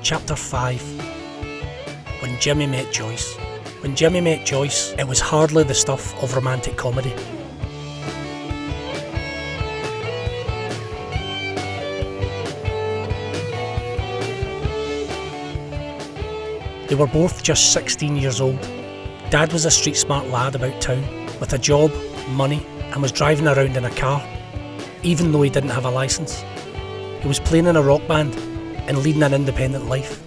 Chapter 5. When Jimmy Met Joyce. When Jimmy met Joyce, it was hardly the stuff of romantic comedy. They were both just 16 years old. Dad was a street smart lad about town, with a job, money, and was driving around in a car, even though he didn't have a licence. He was playing in a rock band and leading an independent life.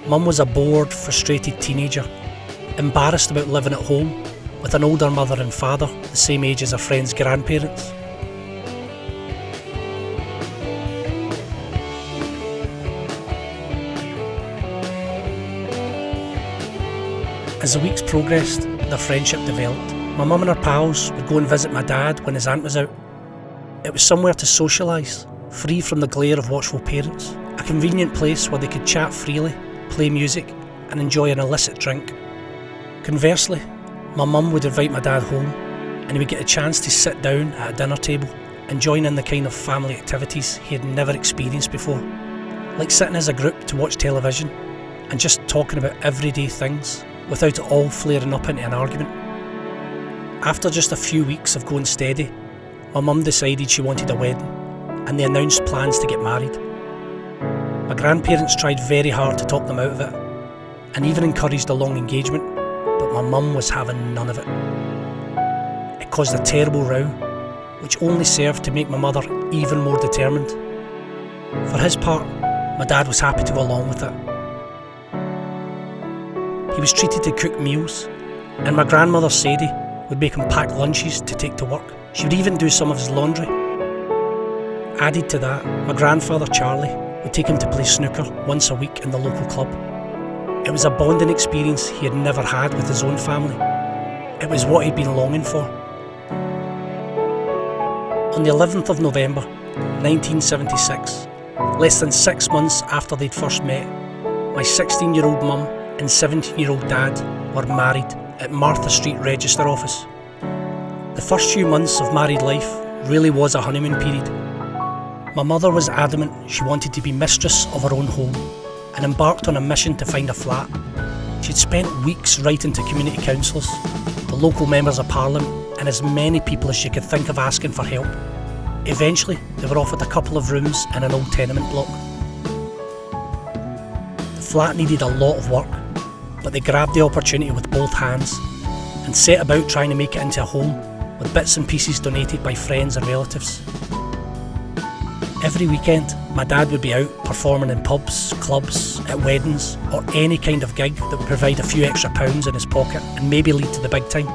Mum was a bored, frustrated teenager, embarrassed about living at home with an older mother and father the same age as her friend's grandparents. As the weeks progressed, their friendship developed. My mum and her pals would go and visit my dad when his aunt was out. It was somewhere to socialise, free from the glare of watchful parents, a convenient place where they could chat freely, play music and enjoy an illicit drink. Conversely, my mum would invite my dad home and he would get a chance to sit down at a dinner table and join in the kind of family activities he had never experienced before, like sitting as a group to watch television and just talking about everyday things without it all flaring up into an argument. After just a few weeks of going steady, my mum decided she wanted a wedding and they announced plans to get married. My grandparents tried very hard to talk them out of it and even encouraged a long engagement, but my mum was having none of it. It caused a terrible row, which only served to make my mother even more determined. For his part, my dad was happy to go along with it. He was treated to cook meals, and my grandmother Sadie would make him pack lunches to take to work. She would even do some of his laundry. Added to that, my grandfather Charlie would take him to play snooker once a week in the local club. It was a bonding experience he had never had with his own family. It was what he'd been longing for. On the 11th of November, 1976, less than 6 months after they'd first met, my 16-year-old mum and 17-year-old dad were married at Martha Street Register Office. The first few months of married life really was a honeymoon period. My mother was adamant she wanted to be mistress of her own home and embarked on a mission to find a flat. She'd spent weeks writing to community councillors, the local members of parliament and as many people as she could think of asking for help. Eventually, they were offered a couple of rooms in an old tenement block. The flat needed a lot of work, but they grabbed the opportunity with both hands and set about trying to make it into a home with bits and pieces donated by friends and relatives. Every weekend, my dad would be out performing in pubs, clubs, at weddings, or any kind of gig that would provide a few extra pounds in his pocket and maybe lead to the big time.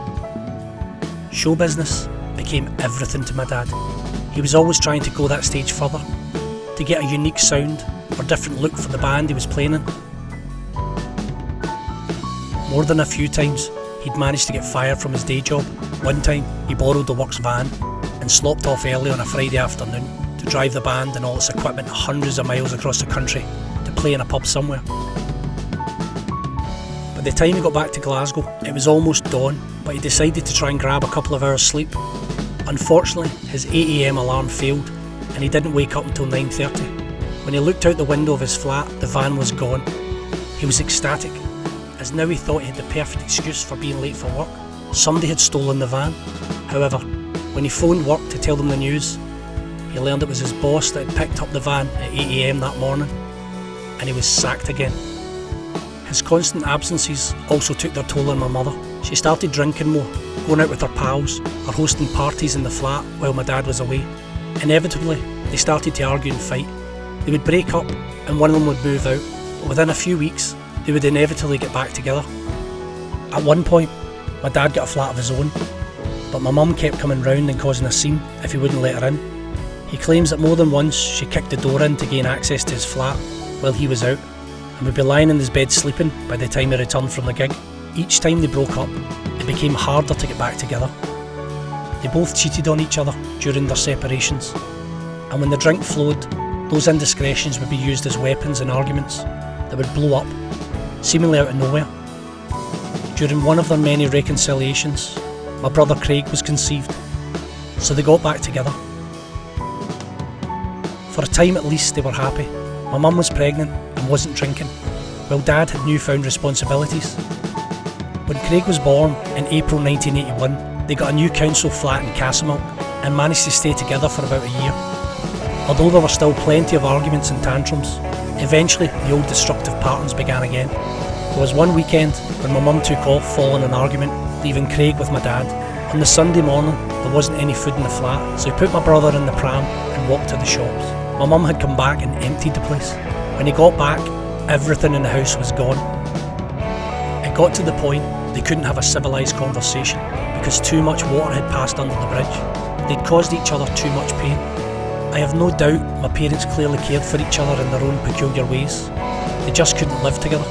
Show business became everything to my dad. He was always trying to go that stage further, to get a unique sound or different look for the band he was playing in. More than a few times, he'd managed to get fired from his day job. One time, he borrowed the works van and slopped off early on a Friday afternoon to drive the band and all its equipment hundreds of miles across the country to play in a pub somewhere. By the time he got back to Glasgow, it was almost dawn, but he decided to try and grab a couple of hours sleep. Unfortunately, his 8 AM alarm failed and he didn't wake up until 9:30. When he looked out the window of his flat, the van was gone. He was ecstatic, as now he thought he had the perfect excuse for being late for work. Somebody had stolen the van. However, when he phoned work to tell them the news, he learned it was his boss that had picked up the van at 8 AM that morning, and he was sacked again. His constant absences also took their toll on my mother. She started drinking more, going out with her pals, or hosting parties in the flat while my dad was away. Inevitably, they started to argue and fight. They would break up and one of them would move out, but within a few weeks, they would inevitably get back together. At one point, my dad got a flat of his own, but my mum kept coming round and causing a scene if he wouldn't let her in. He claims that more than once she kicked the door in to gain access to his flat while he was out, and would be lying in his bed sleeping by the time he returned from the gig. Each time they broke up, it became harder to get back together. They both cheated on each other during their separations, and when the drink flowed, those indiscretions would be used as weapons in arguments that would blow up, seemingly out of nowhere. During one of their many reconciliations, my brother Craig was conceived, so they got back together. For a time at least they were happy. My mum was pregnant and wasn't drinking, while Dad had newfound responsibilities. When Craig was born in April 1981, they got a new council flat in Castlemilk and managed to stay together for about a year. Although there were still plenty of arguments and tantrums, eventually the old destructive patterns began again. There was one weekend when my mum took off following an argument, leaving Craig with my dad. On the Sunday morning, there wasn't any food in the flat, so he put my brother in the pram and walked to the shops. My mum had come back and emptied the place. When he got back, everything in the house was gone. It got to the point they couldn't have a civilised conversation because too much water had passed under the bridge. They'd caused each other too much pain. I have no doubt my parents clearly cared for each other in their own peculiar ways. They just couldn't live together.